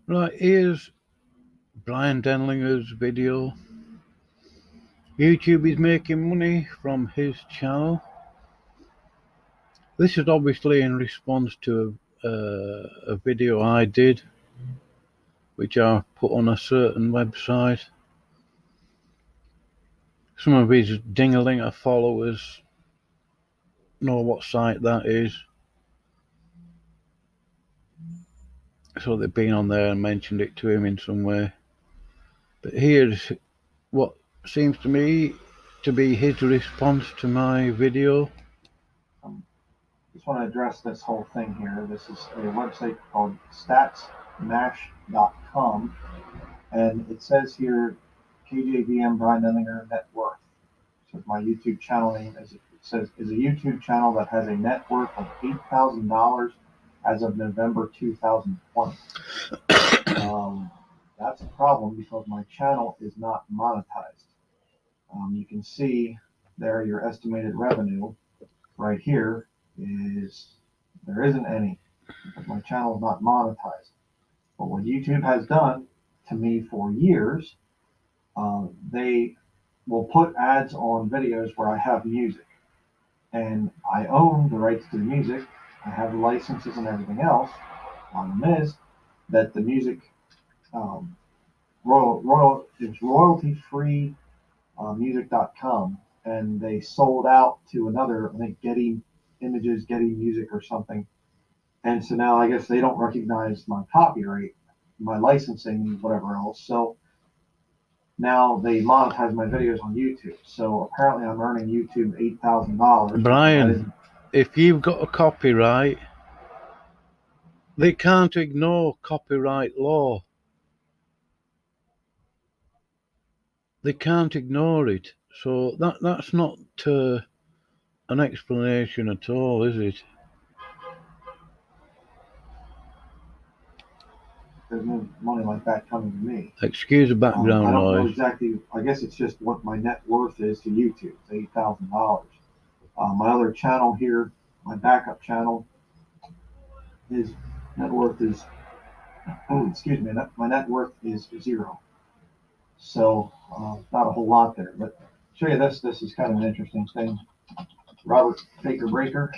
Right, here's Bryan Denlinger's video. YouTube is making money from his channel. This is obviously in response to a video I did, which I put on a certain website. Some of his Dinglinger followers know what site that is, so they've been on there and mentioned it to him in some way. But here's what seems to me to be his response to my video. Just want to address this whole thing here. This is a website called statsmash.com, and it says here KJVM Bryan Denlinger net worth. So my YouTube channel name is, it says, is a YouTube channel that has a net worth of $8,000 as of November 2020. That's a problem because my channel is not monetized. You can see there your estimated revenue right here is there isn't any because my channel is not monetized. But what YouTube has done to me for years, they will put ads on videos where I have music, and I own the rights to the music. I have the licenses and everything else. Problem is that the music it's royalty-free music.com, and they sold out to another, I think, Getty Images, Getty Music or something. And so now I guess they don't recognize my copyright, my licensing, whatever else. So now they monetize my videos on YouTube. So apparently I'm earning YouTube $8,000. Bryan, if you've got a copyright, they can't ignore copyright law. They can't ignore it. So that's not an explanation at all, is it? There's no money like that coming to me. Excuse the background I don't know noise. exactly. I guess it's just what my net worth is to YouTube. It's $8,000. My other channel here, my backup channel, his net worth is, excuse me, my net worth is zero. So not a whole lot there. But show you this. This is kind of an interesting thing. Robert Baker Breaker.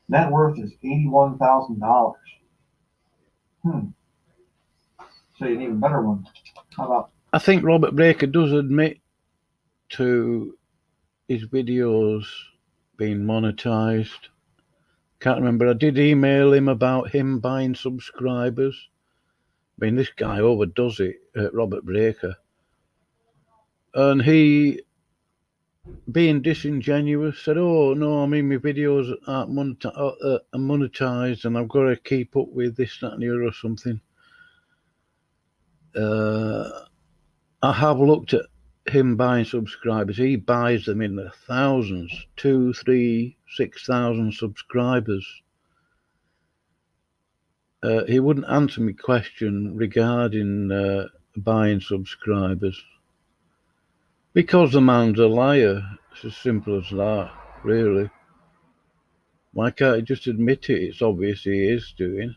Net worth is $81,000. So you an even better one. How about? I think Robert Breaker does admit to his videos being monetized. Can't remember. I did email him about him buying subscribers. I mean, this guy overdoes it, Robert Breaker. And he, being disingenuous, said, "Oh, no, I mean, my videos aren't monetized and I've got to keep up with this, that, and the other or something." I have looked at him buying subscribers. He buys them in the thousands, 2, 3, 6,000 subscribers. He wouldn't answer my question regarding buying subscribers because the man's a liar. It's as simple as that, really. Why can't he just admit it? It's obvious he is doing.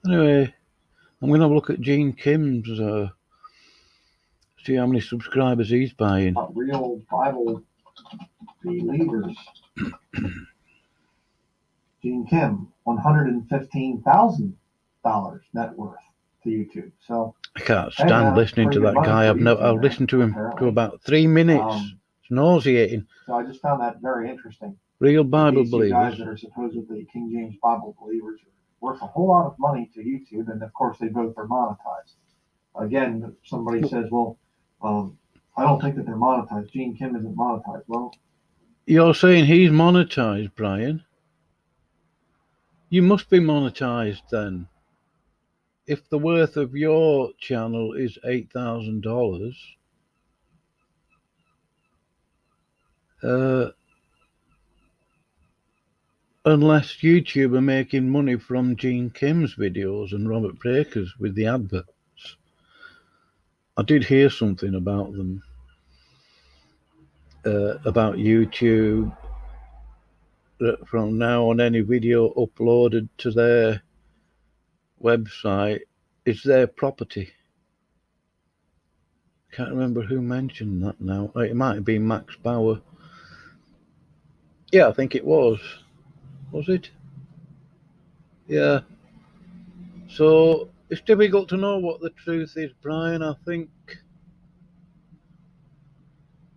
Anyway, I'm going to have a look at Gene Kim's, see how many subscribers he's buying. Real Bible believers. Gene Kim, $115,000 net worth to YouTube. So I can't stand listening to that guy. I've listened to him for about 3 minutes. It's nauseating. So I just found that very interesting. Real Bible believers. Guys that are supposedly King James Bible believers are worth a whole lot of money to YouTube, and of course they both are monetized. Again, somebody says, "Well, I don't think that they're monetized. Gene Kim isn't monetized." Well, you're saying he's monetized, Bryan? You must be monetized then. If the worth of your channel is $8,000, unless YouTube are making money from Gene Kim's videos and Robert Breaker's with the adverts. I did hear something about them, about YouTube that from now on any video uploaded to their website is their property. Can't remember who mentioned that now. It might have been Max Bauer. Yeah, I think it was. Was it? Yeah. So it's difficult to know what the truth is, Brian. I think.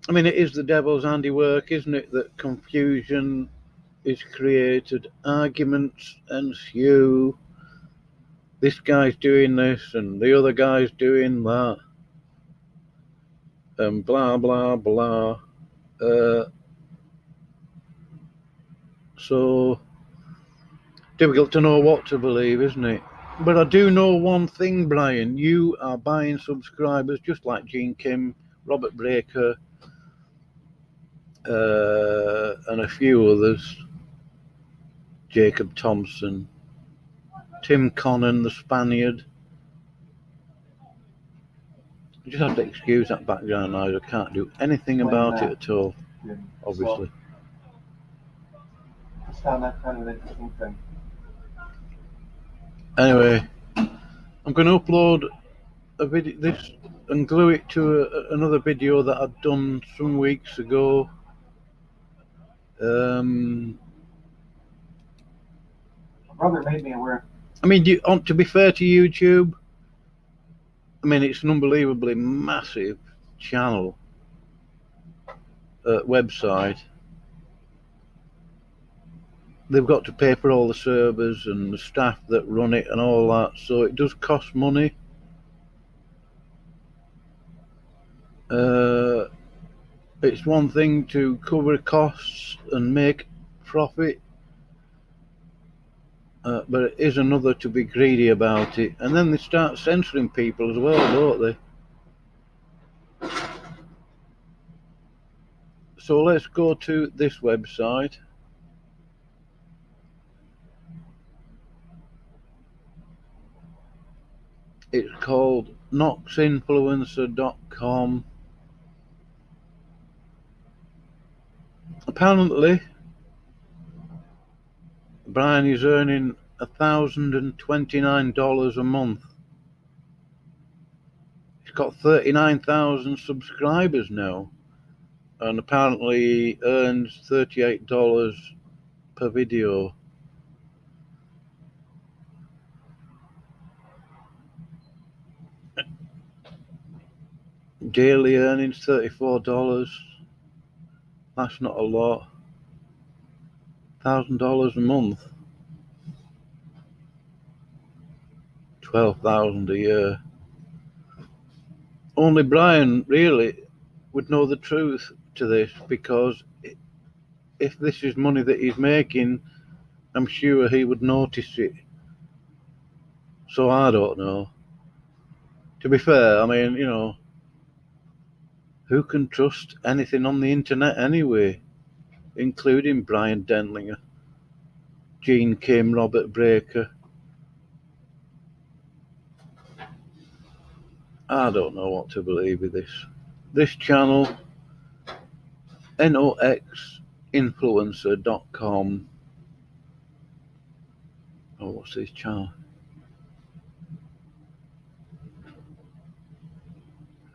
I mean, it is the devil's handiwork, isn't it? That confusion is created, arguments ensue. This guy's doing this and the other guy's doing that, and blah blah blah. So difficult to know what to believe, isn't it? But I do know one thing, Brian. You are buying subscribers just like Gene Kim, Robert Breaker, and a few others. Jacob Thompson, Tim Connon, the Spaniard. You just have to excuse that background noise. I can't do anything about it at all, obviously. I just found that kind of an interesting thing. Anyway, I'm going to upload a video this and glue it to another video that I'd done some weeks ago. My brother made me aware. I mean, to be fair to YouTube, I mean, it's an unbelievably massive channel, website. They've got to pay for all the servers and the staff that run it and all that, so it does cost money. It's one thing to cover costs and make profit, but it is another to be greedy about it. And then they start censoring people as well, don't they? So let's go to this website. It's called noxinfluencer.com. Apparently, Brian is earning $1,029 a month. He's got 39,000 subscribers now, and apparently he earns $38 per video. Daily earnings $34. That's not a lot. $1,000 a month. 12,000 a year. Only Brian really would know the truth to this, because if this is money that he's making, I'm sure he would notice it. So I don't know. To be fair, I mean, you know, who can trust anything on the internet anyway, including Bryan Denlinger, Gene Kim, Robert Breaker. I don't know what to believe with this. This channel, noxinfluencer.com. Oh, what's this channel?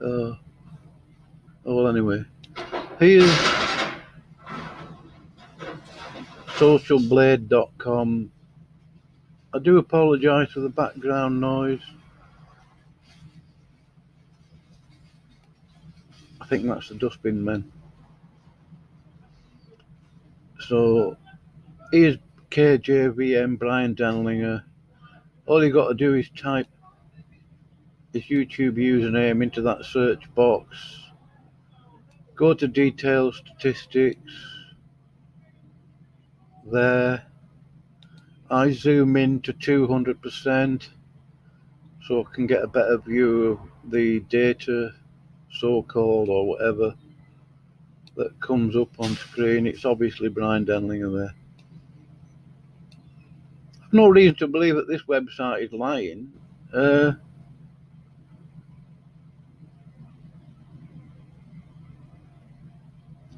Oh, well, anyway. Here's socialblade.com. I do apologise for the background noise. I think that's the dustbin men. So here's KJVM, Bryan Denlinger. All you got to do is type his YouTube username into that search box. Go to detailed statistics. There. I zoom in to 200% so I can get a better view of the data, so-called, or whatever, that comes up on screen. It's obviously Bryan Denlinger there. I've no reason to believe that this website is lying. I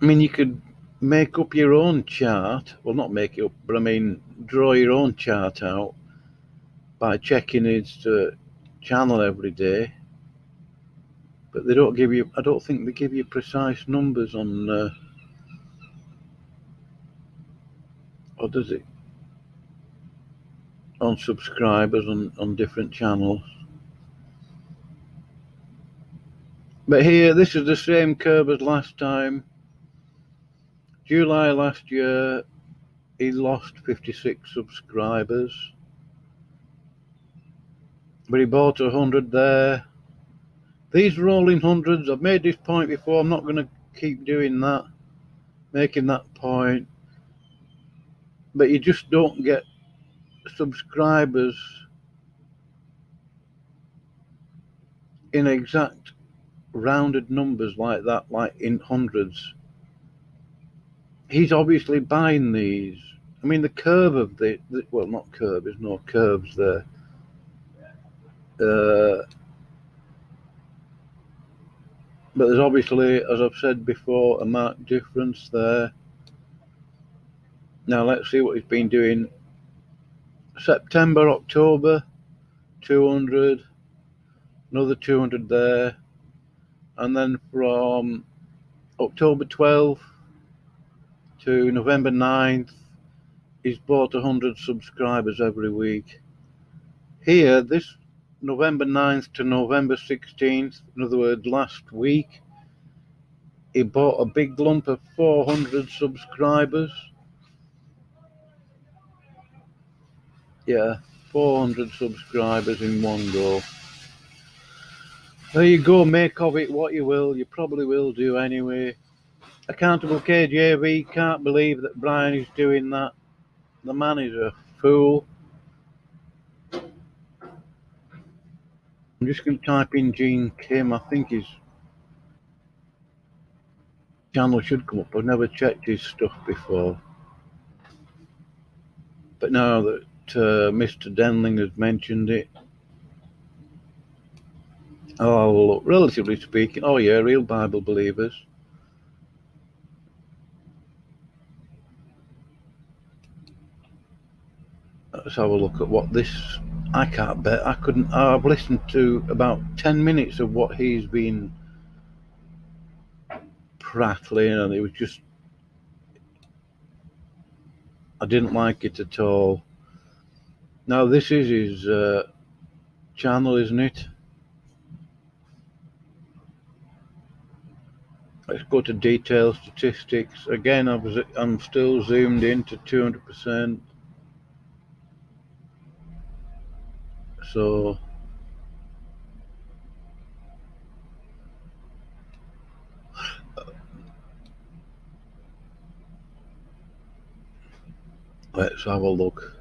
mean, you could make up your own chart. Well, not make it up, but I mean draw your own chart out by checking his channel every day. But they don't give you, I don't think they give you precise numbers on, or does it? On subscribers on different channels. But here, this is the same curve as last time. July last year, he lost 56 subscribers. But he bought 100 there. These rolling hundreds, I've made this point before, I'm not going to keep doing that, making that point. But you just don't get subscribers in exact rounded numbers like that, like in hundreds. He's obviously buying these. I mean, the curve of the well, not curve, there's no curves there. But there's obviously, as I've said before, a marked difference there. Now let's see what he's been doing. September, October, 200, another 200 there. And then from October 12th to November 9th, he's bought 100 subscribers every week. Here, this November 9th to November 16th, in other words, last week, he bought a big lump of 400 subscribers. Yeah, 400 subscribers in one go. There you go, make of it what you will. You probably will do anyway. Accountable KJV, can't believe that Bryan is doing that. The man is a fool. I'm just going to type in Gene Kim. I think his channel should come up. I've never checked his stuff before. But now that Mr. Denlinger has mentioned it, oh, relatively speaking, oh yeah, real Bible believers. Let's have a look at what this, I can't bet, I've listened to about 10 minutes of what he's been prattling, and it was just, I didn't like it at all. Now this is his channel, isn't it? Let's go to detail statistics. Again, I'm still zoomed in to 200%. So let's have a look.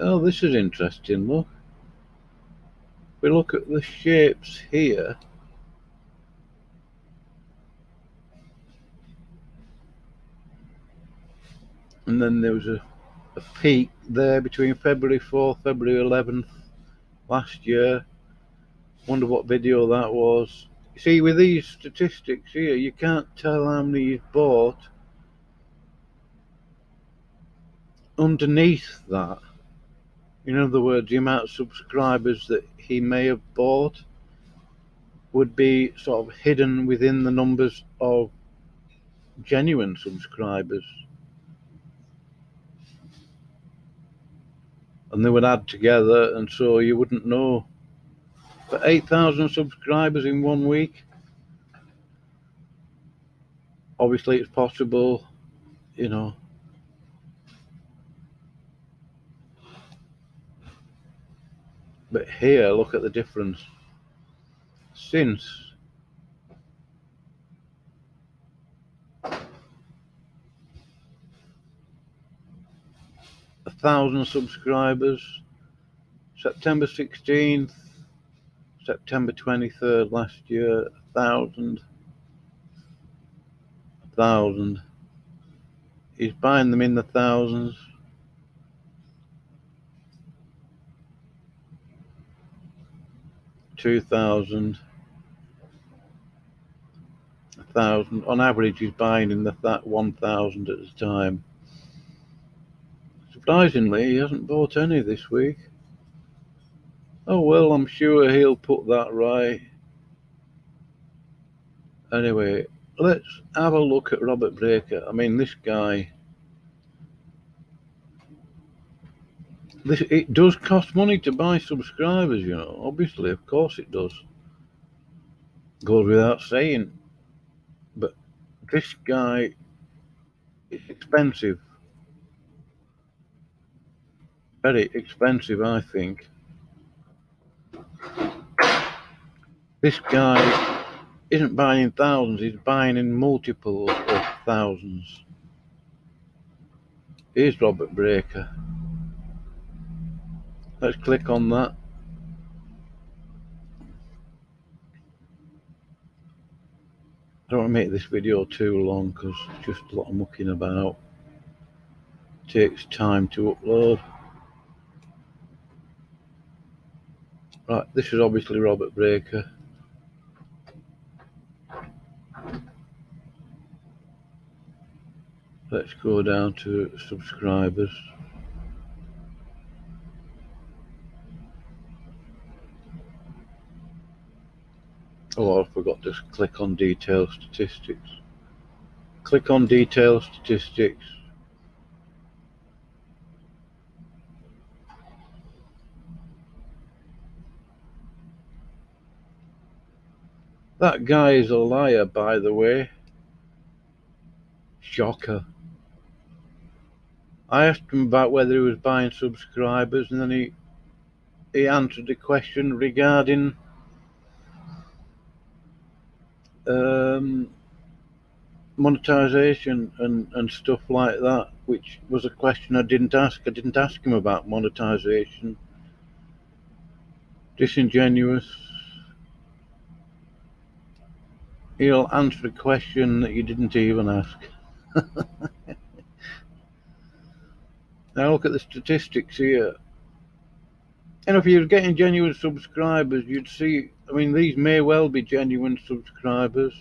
Oh, this is interesting, look. We look at the shapes here. And then there was a peak there between February 4th, February 11th last year. Wonder what video that was. You see, with these statistics here, you can't tell how many he's bought underneath that. In other words, the amount of subscribers that he may have bought would be sort of hidden within the numbers of genuine subscribers. And they would add together, and so you wouldn't know. But 8,000 subscribers in 1 week, obviously it's possible, you know. But here, look at the difference. Since 1,000 subscribers, September 16th, September 23rd last year, 1,000. He's buying them in the thousands. 2,000, 1,000. On average, he's buying in that 1,000 at a time. Surprisingly, he hasn't bought any this week. Oh well, I'm sure he'll put that right. Anyway, let's have a look at Robert Breaker. I mean, this guy, it does cost money to buy subscribers, you know. Obviously, of course it does. Goes without saying. But this guy is expensive. Very expensive, I think. This guy isn't buying in thousands, he's buying in multiples of thousands. Here's Robert Breaker. Let's click on that. I don't want to make this video too long because it's just a lot of mucking about. It takes time to upload. Right, this is obviously Robert Breaker. Let's go down to subscribers. Oh, I forgot to click on detail statistics. Click on detail statistics. That guy is a liar, by the way. Shocker. I asked him about whether he was buying subscribers, and then he answered the question regarding monetization and stuff like that, which was a question I didn't ask. I didn't ask him about monetization. Disingenuous. He'll answer a question that you didn't even ask. Now look at the statistics here. And if you're getting genuine subscribers, you'd see, I mean, these may well be genuine subscribers.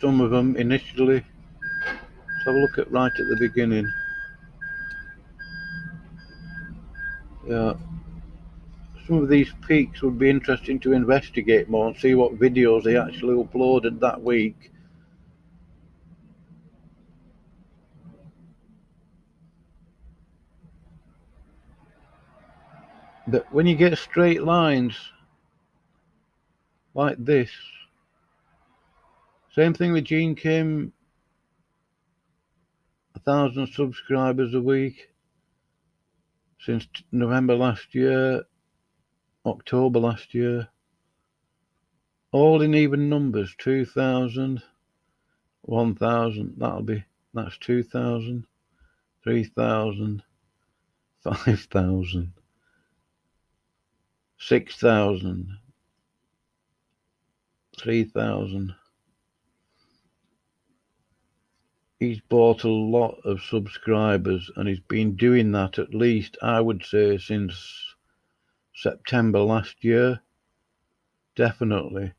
Some of them initially. Let's have a look at right at the beginning. Yeah. Some of these peaks would be interesting to investigate more and see what videos they actually uploaded that week. But when you get straight lines like this, same thing with Gene Kim, 1,000 subscribers a week since November last year, October last year, all in even numbers. 2,000, 1,000, that's 2,000, 3,000, 5,000, 6,000, 3,000. He's bought a lot of subscribers, and he's been doing that at least, I would say, since September last year. Definitely.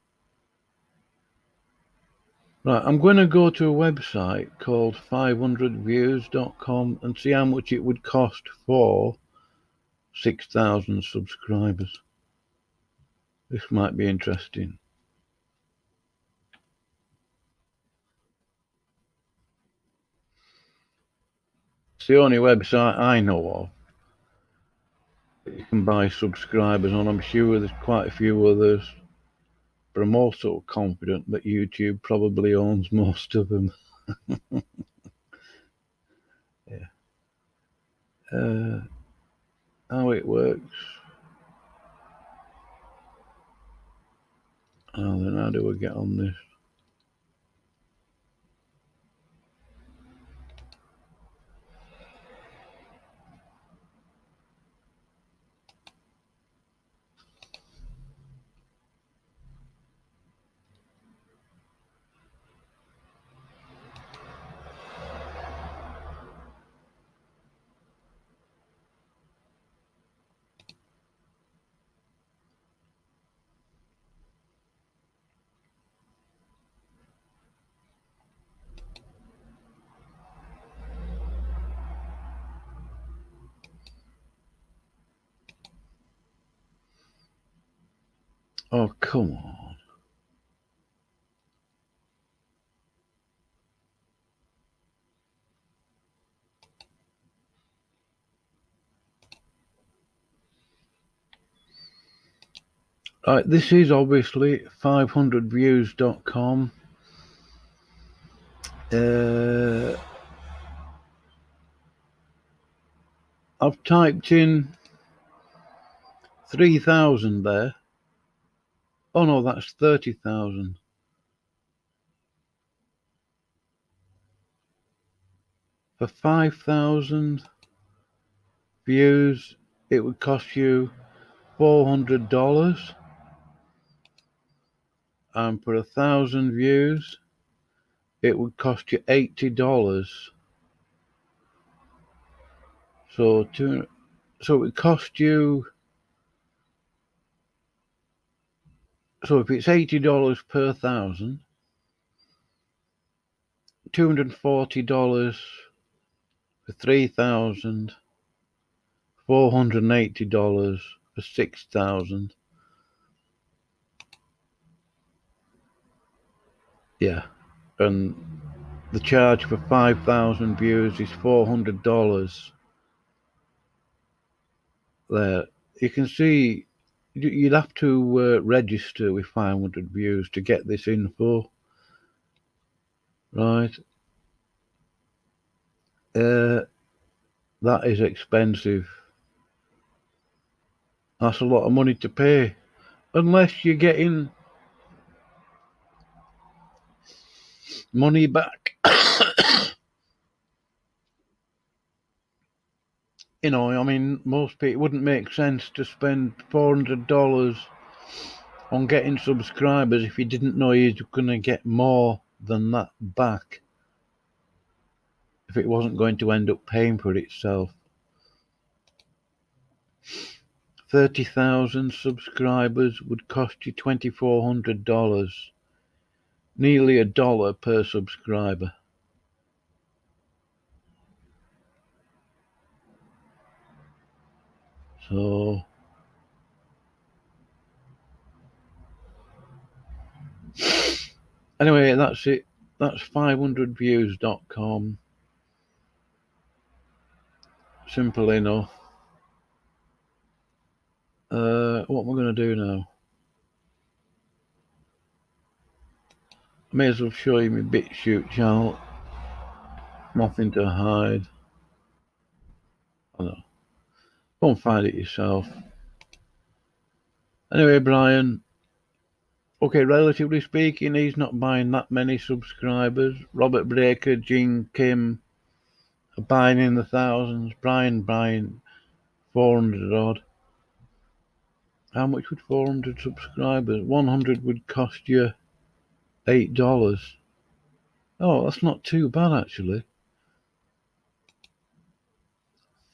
Right, I'm going to go to a website called 500views.com and see how much it would cost for 6,000 subscribers. This might be interesting. It's the only website I know of that you can buy subscribers on. I'm sure there's quite a few others, but I'm also confident that YouTube probably owns most of them. Yeah. How it works. Oh, then how do we get on this? Oh, come on. Right, this is obviously 500views.com. I've typed in 3,000 there. Oh no, that's 30,000. For 5,000 views, it would cost you $400. And for 1,000 views, it would cost you $80. So it would cost you. So if it's $80 per 1,000, $240 for 3,000, $480 for 6,000. Yeah, and the charge for 5,000 views is $400. There, you can see you'd have to register with 500 views to get this info, right? That is expensive. That's a lot of money to pay, unless you're getting money back. You know, I mean, most people, it wouldn't make sense to spend $400 on getting subscribers if you didn't know you're going to get more than that back, if it wasn't going to end up paying for itself. 30,000 subscribers would cost you $2,400, nearly $1 per subscriber. So anyway, that's it. That's 500views.com. Simple enough. What am I going to do now? I may as well show you my BitChute channel. Nothing to hide. I know. Go and find it yourself. Anyway, Bryan. Okay, relatively speaking, he's not buying that many subscribers. Robert Breaker, Gene Kim are buying in the thousands. Bryan buying 400 odd. How much would 400 subscribers? 100 would cost you $8. Oh, that's not too bad actually.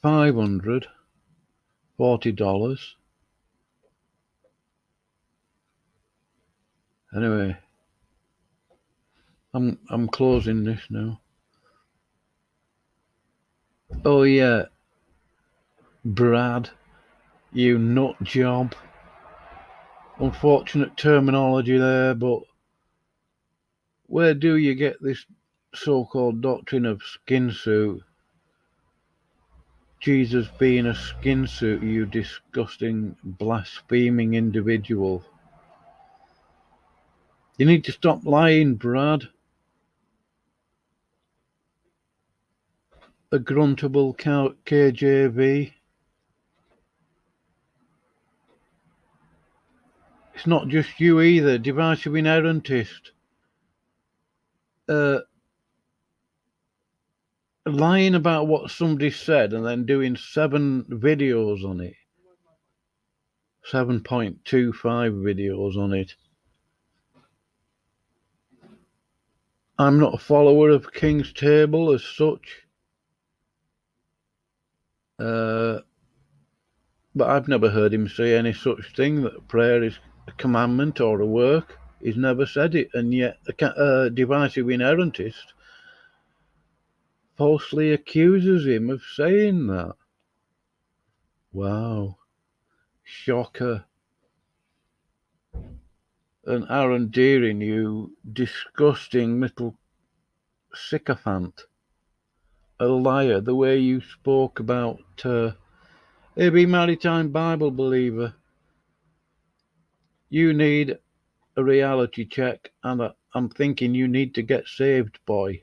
500, $40. Anyway, I'm closing this now. Oh yeah, Brad, you nut job. Unfortunate terminology there, but where do you get this so-called doctrine of skin suit? Jesus being a skin suit, you disgusting, blaspheming individual. You need to stop lying, Brad. A gruntable KJV. It's not just you either, divisive inerrantist. Lying about what somebody said and then doing 7 videos on it. 7.25 videos on it. I'm not a follower of King's Table as such. But I've never heard him say any such thing, that prayer is a commandment or a work. He's never said it, and yet a divisive inerrantist falsely accuses him of saying that. Wow. Shocker. And Aaron Deerin, you disgusting little sycophant, a liar, the way you spoke about every maritime Bible believer. You need a reality check, and I'm thinking you need to get saved, boy.